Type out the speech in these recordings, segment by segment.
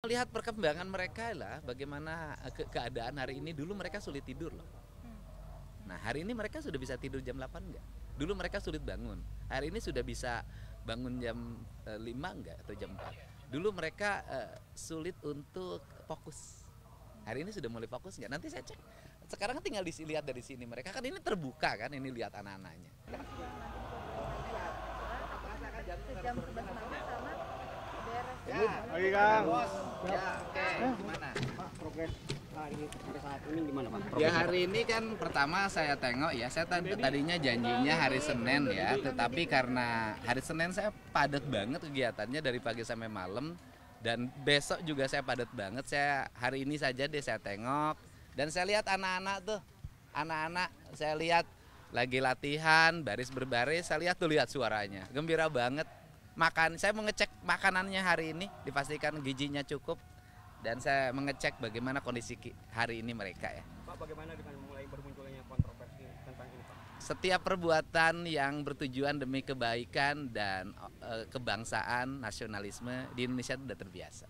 melihat perkembangan mereka lah, bagaimana keadaan hari ini. Dulu mereka sulit tidur loh. Nah hari ini mereka sudah bisa tidur jam 8 enggak? Dulu mereka sulit bangun. Hari ini sudah bisa bangun jam 5 enggak atau jam 4. Dulu mereka sulit untuk fokus. Hari ini sudah mulai fokus enggak? Nanti saya cek. Sekarang tinggal dilihat dari sini. Mereka kan ini terbuka kan, ini lihat anak-anaknya. Jam 11 malam sama beres. Oke Kang. Ya, oke. Gimana? Pak, progres hari sampai saat ini gimana Pak? Ya hari ini kan pertama saya tengok ya, saya tadinya janjinya hari Senin ya, tetapi karena hari Senin saya padat banget kegiatannya dari pagi sampai malam, dan besok juga saya padat banget. Saya hari ini saja deh saya tengok, dan saya lihat anak-anak tuh, anak-anak saya lihat lagi latihan baris berbaris, saya lihat tuh, lihat suaranya gembira banget. Makan, saya mengecek makanannya hari ini, dipastikan gizinya cukup. Dan saya mengecek bagaimana kondisi hari ini mereka ya. Pak, bagaimana dengan mulai bermunculnya kontroversi tentang ini Pak? Setiap perbuatan yang bertujuan demi kebaikan dan kebangsaan, nasionalisme di Indonesia itu sudah terbiasa.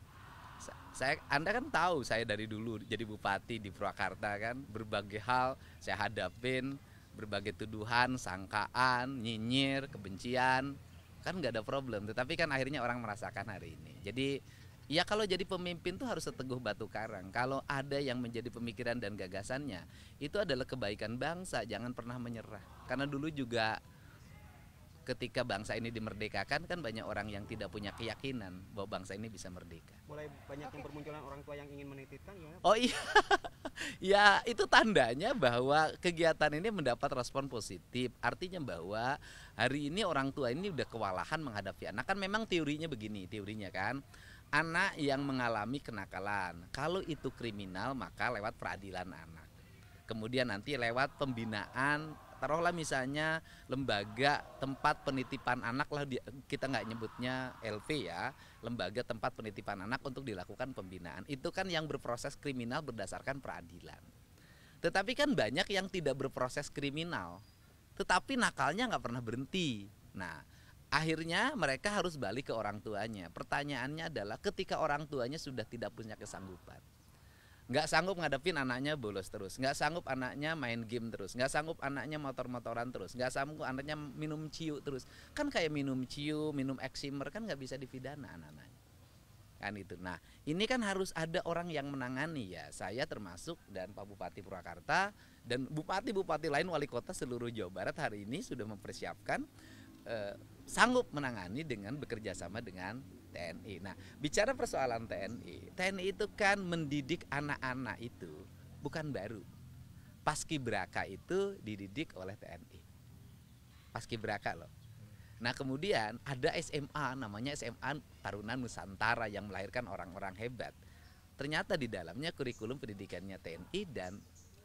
Anda kan tahu saya dari dulu jadi bupati di Purwakarta kan, berbagai hal saya hadapin, berbagai tuduhan, sangkaan, nyinyir, kebencian, kan nggak ada problem. Tetapi kan akhirnya orang merasakan hari ini. Jadi ya kalau jadi pemimpin tuh harus seteguh batu karang. Kalau ada yang menjadi pemikiran dan gagasannya, itu adalah kebaikan bangsa, jangan pernah menyerah. Karena dulu juga ketika bangsa ini dimerdekakan kan banyak orang yang tidak punya keyakinan bahwa bangsa ini bisa merdeka. Mulai banyak yang bermunculan orang tua yang ingin menitipkan gimana Pak? Oh iya, ya itu tandanya bahwa kegiatan ini mendapat respon positif. Artinya bahwa hari ini orang tua ini udah kewalahan menghadapi anak. Kan memang teorinya begini, teorinya kan, anak yang mengalami kenakalan, kalau itu kriminal maka lewat peradilan anak. Kemudian nanti lewat pembinaan, taruhlah misalnya lembaga tempat penitipan anak lah, kita nggak nyebutnya LP ya, lembaga tempat penitipan anak untuk dilakukan pembinaan. Itu kan yang berproses kriminal berdasarkan peradilan. Tetapi kan banyak yang tidak berproses kriminal, tetapi nakalnya nggak pernah berhenti. Nah, akhirnya mereka harus balik ke orang tuanya. Pertanyaannya adalah ketika orang tuanya sudah tidak punya kesanggupan, nggak sanggup ngadepin anaknya bolos terus, nggak sanggup anaknya main game terus, nggak sanggup anaknya motor-motoran terus, nggak sanggup anaknya minum ciu terus, kan kayak minum ciu, minum eksimer kan nggak bisa dipidana anak-anaknya, kan itu. Nah ini kan harus ada orang yang menangani ya, saya termasuk dan Pak Bupati Purwakarta dan bupati-bupati lain, wali kota seluruh Jawa Barat hari ini sudah mempersiapkan sanggup menangani dengan bekerja sama dengan TNI. Nah, bicara persoalan TNI, TNI itu kan mendidik anak-anak itu bukan baru. Paskibraka itu dididik oleh TNI. Paskibraka loh. Nah, kemudian ada SMA, namanya SMA Taruna Nusantara yang melahirkan orang-orang hebat. Ternyata di dalamnya kurikulum pendidikannya TNI dan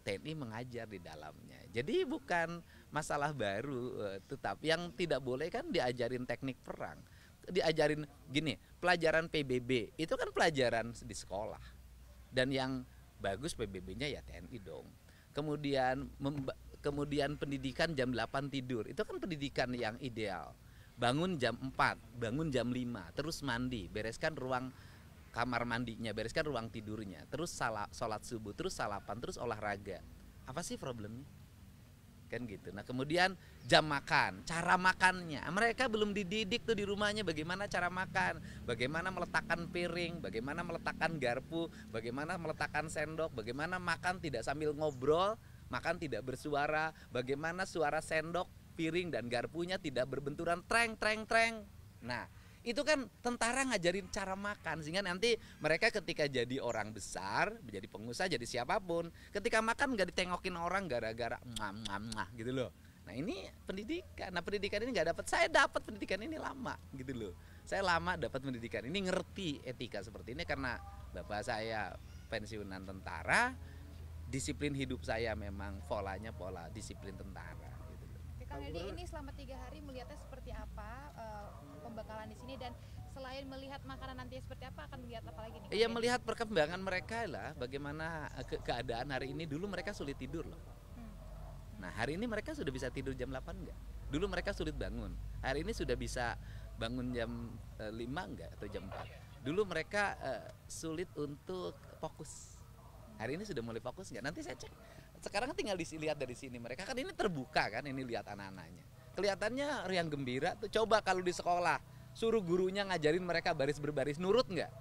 TNI mengajar di dalamnya. Jadi bukan masalah baru, tetapi yang tidak boleh kan diajarin teknik perang. Diajarin gini, pelajaran PBB itu kan pelajaran di sekolah, dan yang bagus PBB-nya ya TNI dong. Kemudian pendidikan jam 8 tidur, itu kan pendidikan yang ideal. Bangun jam 4, bangun jam 5, terus mandi, bereskan ruang kamar mandinya, bereskan ruang tidurnya, terus sholat subuh, terus salapan, terus olahraga. Apa sih problemnya? Kan gitu. Nah kemudian jam makan, cara makannya, mereka belum dididik tuh di rumahnya bagaimana cara makan, bagaimana meletakkan piring, bagaimana meletakkan garpu, bagaimana meletakkan sendok, bagaimana makan tidak sambil ngobrol, makan tidak bersuara, bagaimana suara sendok, piring dan garpunya tidak berbenturan treng treng treng. Nah itu kan tentara ngajarin cara makan, sehingga nanti mereka ketika jadi orang besar, menjadi pengusaha, jadi siapapun, ketika makan nggak ditengokin orang gara-gara gitu loh. Nah ini pendidikan. Nah pendidikan ini nggak dapat, saya dapat pendidikan ini lama gitu loh. Saya lama dapat pendidikan ini, ngerti etika seperti ini karena bapak saya pensiunan tentara. Disiplin hidup saya memang polanya pola disiplin tentara. Kang Edi, ini selama 3 hari melihatnya seperti apa pembekalan di sini, dan selain melihat makanan nanti seperti apa, akan melihat apa lagi nih? Iya, melihat perkembangan mereka lah, bagaimana keadaan hari ini. Dulu mereka sulit tidur loh. Nah hari ini mereka sudah bisa tidur jam 8 enggak? Dulu mereka sulit bangun. Hari ini sudah bisa bangun jam 5 enggak atau jam 4. Dulu mereka sulit untuk fokus. Hari ini sudah mulai fokus nggak? Nanti saya cek. Sekarang tinggal lihat dari sini. Mereka kan ini terbuka kan, ini lihat anak-anaknya. Kelihatannya riang gembira tuh. Coba kalau di sekolah suruh gurunya ngajarin mereka baris berbaris, nurut nggak?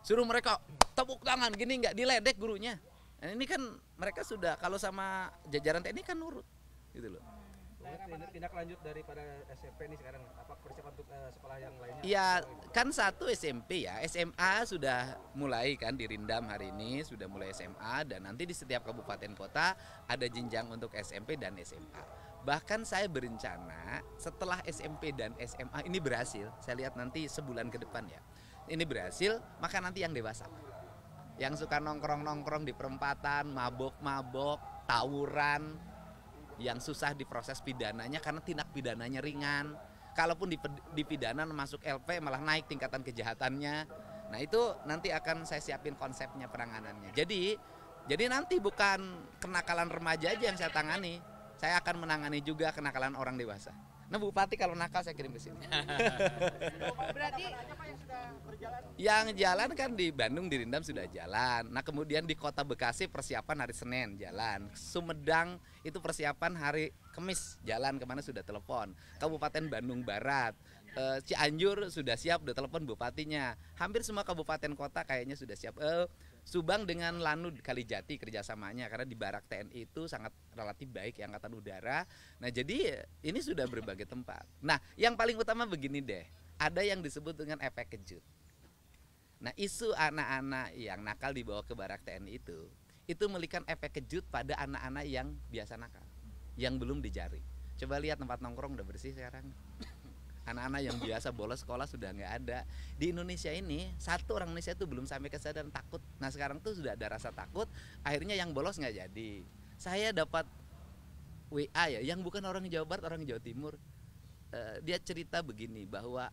Suruh mereka tepuk tangan gini nggak, diledek gurunya. Nah, ini kan mereka sudah kalau sama jajaran TNI kan nurut, gitu loh. Tindak lanjut daripada SMP ini sekarang apa persiapan untuk sekolah yang lainnya? Iya, kan satu SMP ya, SMA sudah mulai kan dirindam hari ini, sudah mulai SMA dan nanti di setiap kabupaten kota ada jenjang untuk SMP dan SMA. Bahkan saya berencana setelah SMP dan SMA ini berhasil, saya lihat nanti sebulan ke depan ya, ini berhasil, maka nanti yang dewasa. Yang suka nongkrong-nongkrong di perempatan, mabok-mabok, tawuran, yang susah diproses pidananya karena tindak pidananya ringan. Kalaupun dipidana masuk LP malah naik tingkatan kejahatannya. Nah itu nanti akan saya siapin konsepnya penanganannya. Jadi nanti bukan kenakalan remaja aja yang saya tangani, saya akan menangani juga kenakalan orang dewasa. Nah Bupati kalau nakal saya kirim ke sini. Berarti Yang jalan kan di Bandung dirindam sudah jalan. Nah kemudian di Kota Bekasi persiapan hari Senin jalan. Sumedang itu persiapan hari Kamis jalan, kemana sudah telepon. Kabupaten Bandung Barat, Cianjur sudah siap, udah telepon bupatinya. Hampir semua kabupaten kota kayaknya sudah siap. Subang dengan Lanud Kalijati kerjasamanya karena di barak TNI itu sangat relatif baik ya, Angkatan Udara. Nah jadi ini sudah berbagai tempat. Nah yang paling utama begini deh, ada yang disebut dengan efek kejut. Nah isu anak-anak yang nakal dibawa ke barak TNI itu memberikan efek kejut pada anak-anak yang biasa nakal, yang belum dijaring. Coba lihat tempat nongkrong udah bersih sekarang. Anak-anak yang biasa bolos sekolah sudah nggak ada. Di Indonesia ini, satu orang Indonesia itu belum sampai kesadaran takut. Nah sekarang tuh sudah ada rasa takut, akhirnya yang bolos nggak jadi. Saya dapat WA ya, yang bukan orang Jawa Barat, orang Jawa Timur. Dia cerita begini, bahwa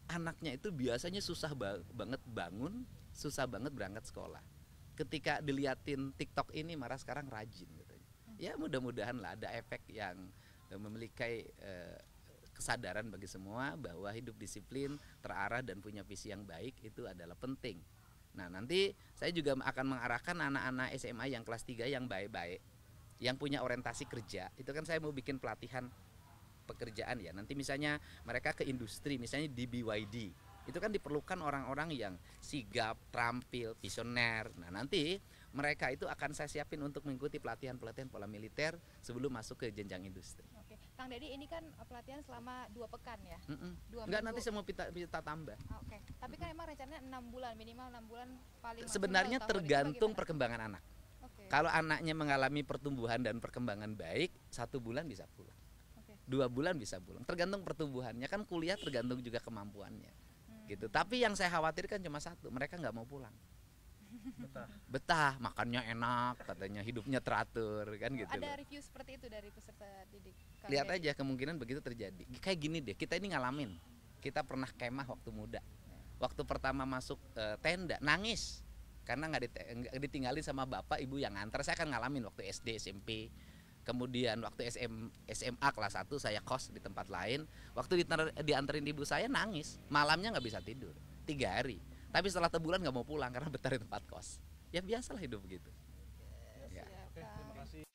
anaknya itu biasanya susah banget bangun, susah banget berangkat sekolah. Ketika diliatin TikTok ini, marah sekarang rajin katanya. Ya mudah-mudahan lah ada efek yang memiliki kesadaran bagi semua bahwa hidup disiplin, terarah dan punya visi yang baik itu adalah penting. Nah nanti saya juga akan mengarahkan anak-anak SMA yang kelas 3 yang baik-baik, yang punya orientasi kerja. Itu kan saya mau bikin pelatihan pekerjaan ya. Nanti misalnya mereka ke industri, misalnya di BYD. Itu kan diperlukan orang-orang yang sigap, terampil, visioner. Nah nanti mereka itu akan saya siapin untuk mengikuti pelatihan-pelatihan pola militer sebelum masuk ke jenjang industri. Oke, Kang Dedi ini kan pelatihan selama 2 pekan ya? 2 Enggak, minggu. nanti saya mau kita tambah. Oke, tapi kan emang rencananya 6 bulan, minimal 6 bulan paling maksimal Sebenarnya tahun. Itu tergantung bagaimana? perkembangan anak. Oke. Kalau anaknya mengalami pertumbuhan dan perkembangan baik, 1 bulan bisa pulang. Oke. 2 bulan bisa pulang. Tergantung pertumbuhannya, kan kuliah tergantung juga kemampuannya. Gitu. Tapi yang saya khawatirkan cuma satu, mereka nggak mau pulang. Betah, makannya enak, katanya hidupnya teratur, kan gitu. Ada Loh. review seperti itu dari peserta didik Kang Lihat Dedi? aja kemungkinan begitu terjadi. Kayak gini deh, kita ini ngalamin. Kita pernah kemah waktu muda. Waktu pertama masuk tenda, nangis. Karena nggak ditinggalin sama bapak ibu yang nganter. Saya kan ngalamin waktu SD, SMP. Kemudian waktu SMA kelas 1 saya kos di tempat lain. Waktu dianterin ibu saya nangis. Malamnya nggak bisa tidur, 3 hari. Tapi setelah sebulan nggak mau pulang karena betah di tempat kos. Ya biasalah hidup begitu. Siap, Kang. Terima kasih.